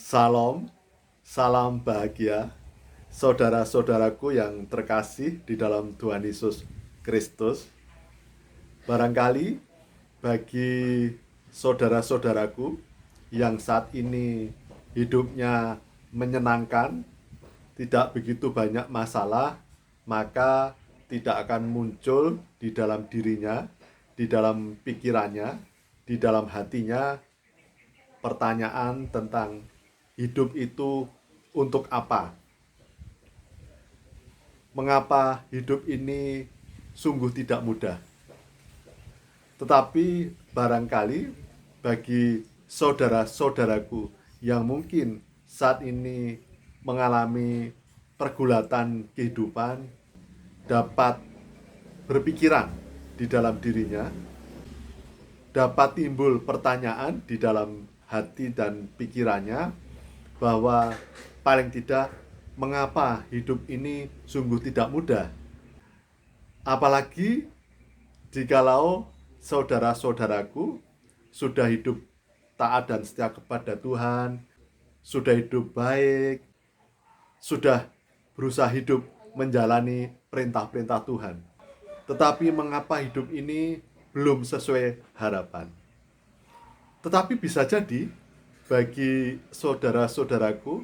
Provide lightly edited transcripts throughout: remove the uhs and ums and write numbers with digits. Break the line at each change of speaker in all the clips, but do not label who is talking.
Salam, salam bahagia, saudara-saudaraku yang terkasih di dalam Tuhan Yesus Kristus. Barangkali bagi saudara-saudaraku yang saat ini hidupnya menyenangkan, tidak begitu banyak masalah, maka tidak akan muncul di dalam dirinya, di dalam pikirannya, di dalam hatinya pertanyaan tentang hidup itu untuk apa? Mengapa hidup ini sungguh tidak mudah? Tetapi barangkali bagi saudara-saudaraku yang mungkin saat ini mengalami pergulatan kehidupan dapat berpikiran di dalam dirinya, dapat timbul pertanyaan di dalam hati dan pikirannya bahwa paling tidak mengapa hidup ini sungguh tidak mudah. Apalagi jikalau saudara-saudaraku sudah hidup taat dan setia kepada Tuhan, sudah hidup baik, sudah berusaha hidup menjalani perintah-perintah Tuhan. Tetapi mengapa hidup ini belum sesuai harapan? Tetapi bisa jadi bagi saudara-saudaraku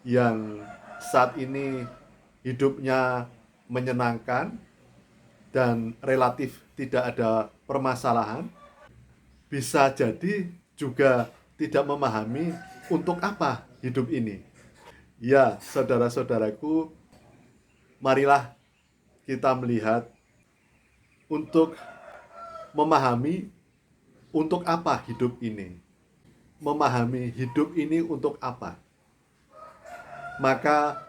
yang saat ini hidupnya menyenangkan dan relatif tidak ada permasalahan, bisa jadi juga tidak memahami untuk apa hidup ini. Ya, saudara-saudaraku, marilah kita melihat untuk memahami untuk apa hidup ini. Memahami hidup ini untuk apa. Maka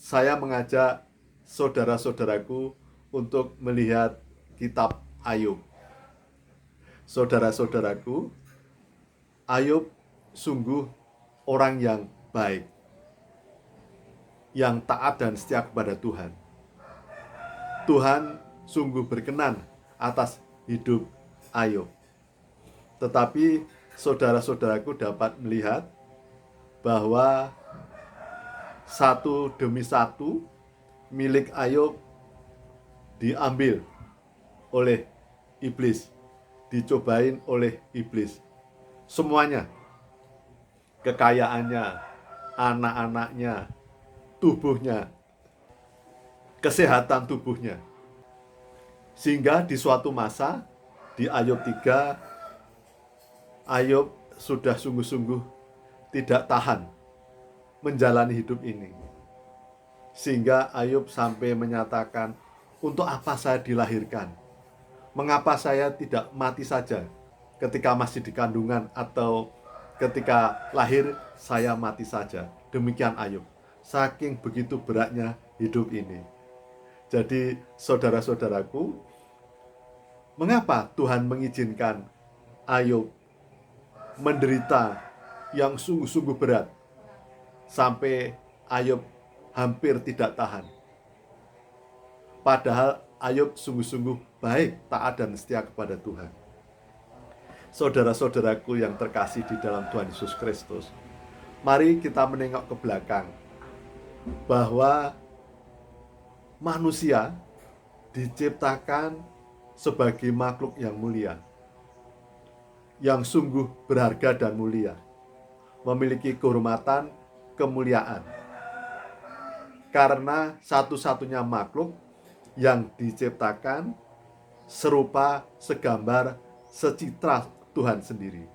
saya mengajak saudara-saudaraku untuk melihat kitab Ayub. Saudara-saudaraku, Ayub sungguh orang yang baik, yang taat dan setia kepada Tuhan. Tuhan sungguh berkenan atas hidup Ayub. Tetapi saudara-saudaraku dapat melihat bahwa satu demi satu milik Ayub diambil oleh iblis, dicobain oleh iblis. Semuanya, kekayaannya, anak-anaknya, tubuhnya, kesehatan tubuhnya. Sehingga di suatu masa, di Ayub 3, Ayub sudah sungguh-sungguh tidak tahan menjalani hidup ini. Sehingga Ayub sampai menyatakan, untuk apa saya dilahirkan? Mengapa saya tidak mati saja ketika masih di kandungan, atau ketika lahir saya mati saja? Demikian Ayub. Saking begitu beratnya hidup ini. Jadi saudara-saudaraku, mengapa Tuhan mengizinkan Ayub menderita yang sungguh-sungguh berat sampai Ayub hampir tidak tahan? Padahal Ayub sungguh-sungguh baik, taat dan setia kepada Tuhan. Saudara-saudaraku yang terkasih di dalam Tuhan Yesus Kristus, mari kita menengok ke belakang bahwa manusia diciptakan sebagai makhluk yang mulia, yang sungguh berharga dan mulia, memiliki kehormatan, kemuliaan. Karena satu-satunya makhluk yang diciptakan serupa, segambar, secitra Tuhan sendiri.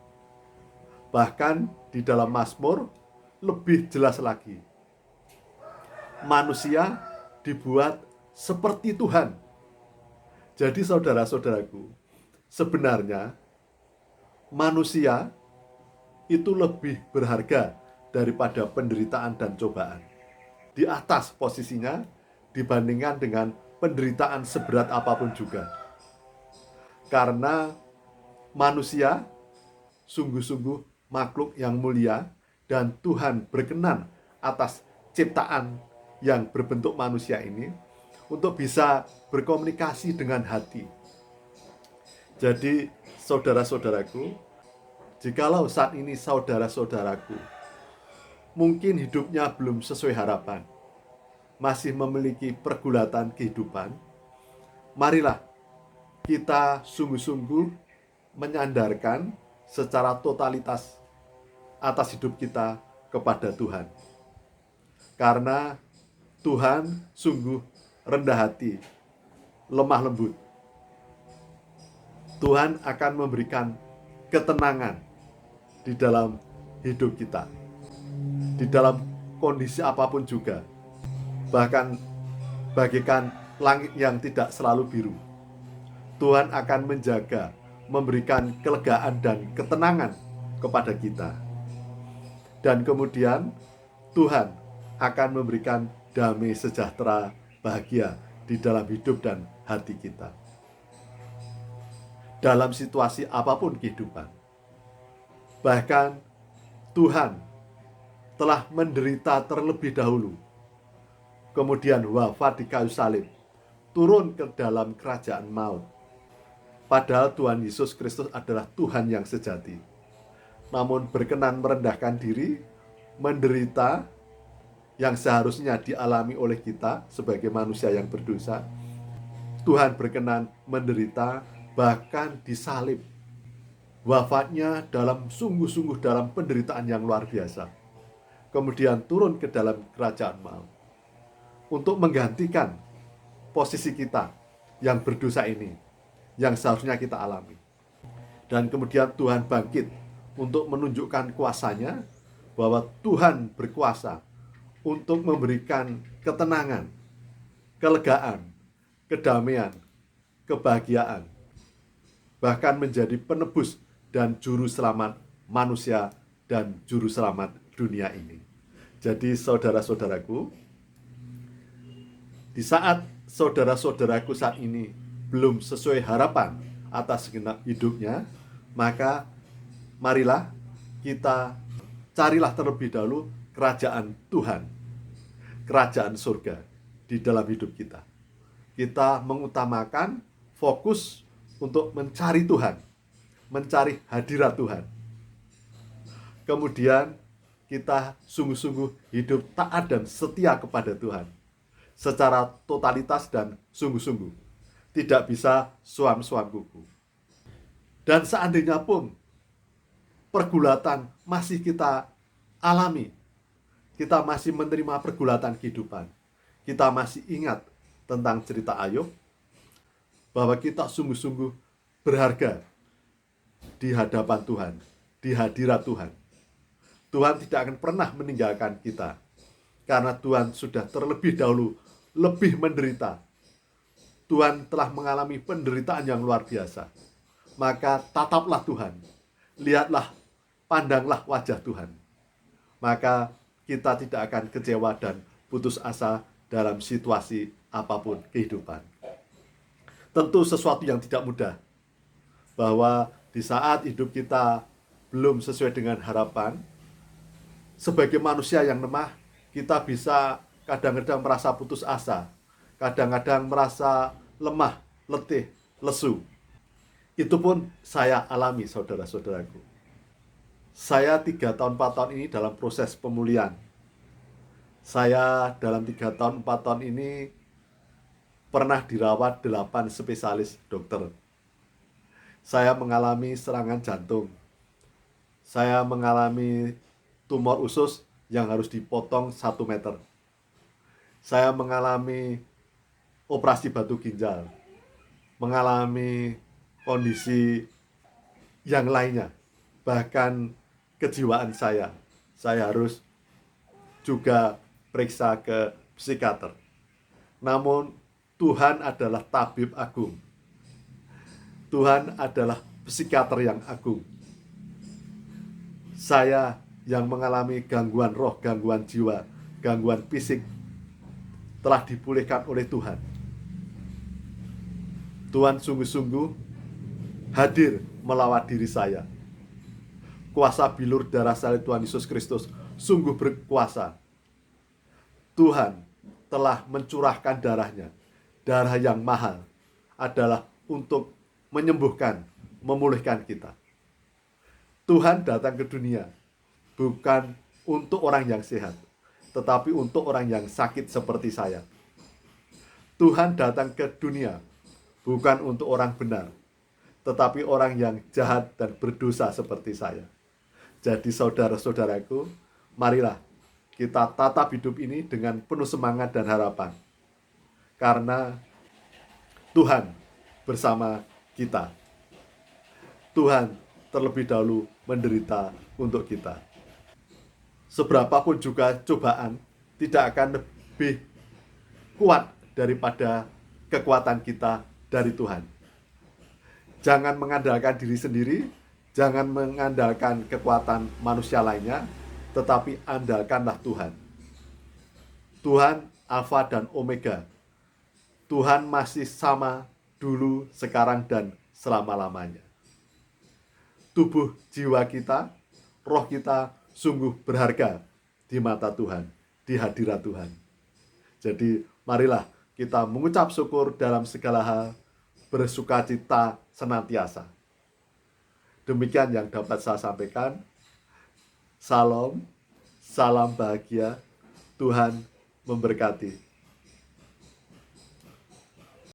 Bahkan di dalam Mazmur lebih jelas lagi. Manusia dibuat seperti Tuhan. Jadi saudara-saudaraku, sebenarnya manusia itu lebih berharga daripada penderitaan dan cobaan. Di atas posisinya dibandingkan dengan penderitaan seberat apapun juga. Karena manusia sungguh-sungguh makhluk yang mulia, dan Tuhan berkenan atas ciptaan yang berbentuk manusia ini untuk bisa berkomunikasi dengan hati. Jadi saudara-saudaraku, jikalau saat ini saudara-saudaraku mungkin hidupnya belum sesuai harapan, masih memiliki pergulatan kehidupan, marilah kita sungguh-sungguh menyandarkan secara totalitas atas hidup kita kepada Tuhan. Karena Tuhan sungguh rendah hati, lemah lembut. Tuhan akan memberikan ketenangan di dalam hidup kita, di dalam kondisi apapun juga. Bahkan bagikan langit yang tidak selalu biru, Tuhan akan menjaga, memberikan kelegaan dan ketenangan kepada kita. Dan kemudian Tuhan akan memberikan damai sejahtera, bahagia di dalam hidup dan hati kita. Dalam situasi apapun kehidupan. Bahkan Tuhan telah menderita terlebih dahulu, kemudian wafat di kayu salib, turun ke dalam kerajaan maut. Padahal Tuhan Yesus Kristus adalah Tuhan yang sejati, namun berkenan merendahkan diri, menderita yang seharusnya dialami oleh kita sebagai manusia yang berdosa. Tuhan berkenan menderita, bahkan disalib. Wafatnya dalam sungguh-sungguh dalam penderitaan yang luar biasa. Kemudian turun ke dalam kerajaan maut untuk menggantikan posisi kita yang berdosa ini, yang seharusnya kita alami. Dan kemudian Tuhan bangkit untuk menunjukkan kuasanya, bahwa Tuhan berkuasa untuk memberikan ketenangan, kelegaan, kedamaian, kebahagiaan, bahkan menjadi penebus dan juru selamat manusia dan juru selamat dunia ini. Jadi saudara-saudaraku, di saat saudara-saudaraku saat ini belum sesuai harapan atas segenap hidupnya, maka marilah kita carilah terlebih dahulu kerajaan Tuhan, kerajaan surga di dalam hidup kita. Kita mengutamakan fokus untuk mencari Tuhan, mencari hadirat Tuhan. Kemudian kita sungguh-sungguh hidup taat dan setia kepada Tuhan secara totalitas dan sungguh-sungguh. Tidak bisa suam-suam kuku. Dan seandainya pun pergulatan masih kita alami, kita masih menerima pergulatan kehidupan, kita masih ingat tentang cerita Ayub, bahwa kita sungguh-sungguh berharga di hadapan Tuhan, di hadirat Tuhan. Tuhan tidak akan pernah meninggalkan kita, karena Tuhan sudah terlebih dahulu lebih menderita. Tuhan telah mengalami penderitaan yang luar biasa. Maka tataplah Tuhan, lihatlah, pandanglah wajah Tuhan. Maka kita tidak akan kecewa dan putus asa dalam situasi apapun kehidupan. Tentu sesuatu yang tidak mudah, bahwa di saat hidup kita belum sesuai dengan harapan, sebagai manusia yang lemah, kita bisa kadang-kadang merasa putus asa, kadang-kadang merasa lemah, letih, lesu. Itu pun saya alami, saudara-saudaraku. Saya 3 tahun 4 tahun ini dalam proses pemulihan. Saya dalam 3 tahun 4 tahun ini pernah dirawat 8 spesialis dokter. Saya mengalami serangan jantung. Saya mengalami tumor usus yang harus dipotong 1 meter. Saya mengalami operasi batu ginjal, mengalami kondisi yang lainnya, bahkan kejiwaan saya harus juga periksa ke psikiater. Namun Tuhan adalah tabib agung, Tuhan adalah psikiater yang agung. Saya yang mengalami gangguan roh, gangguan jiwa, gangguan fisik, telah dipulihkan oleh Tuhan. Tuhan sungguh-sungguh hadir melawat diri saya. Kuasa bilur darah salib Tuhan Yesus Kristus sungguh berkuasa. Tuhan telah mencurahkan darahnya. Darah yang mahal adalah untuk menyembuhkan, memulihkan kita. Tuhan datang ke dunia bukan untuk orang yang sehat, tetapi untuk orang yang sakit seperti saya. Tuhan datang ke dunia bukan untuk orang benar, tetapi orang yang jahat dan berdosa seperti saya. Jadi saudara-saudaraku, marilah kita tatap hidup ini dengan penuh semangat dan harapan. Karena Tuhan bersama kita. Tuhan terlebih dahulu menderita untuk kita. Seberapapun juga cobaan, tidak akan lebih kuat daripada kekuatan kita dari Tuhan. Jangan mengandalkan diri sendiri, jangan mengandalkan kekuatan manusia lainnya, tetapi andalkanlah Tuhan. Tuhan Alfa dan Omega. Tuhan masih sama dulu, sekarang, dan selama-lamanya. Tubuh jiwa kita, roh kita sungguh berharga di mata Tuhan, di hadirat Tuhan. Jadi marilah kita mengucap syukur dalam segala hal, bersukacita senantiasa. Demikian yang dapat saya sampaikan. Salam, salam bahagia, Tuhan memberkati.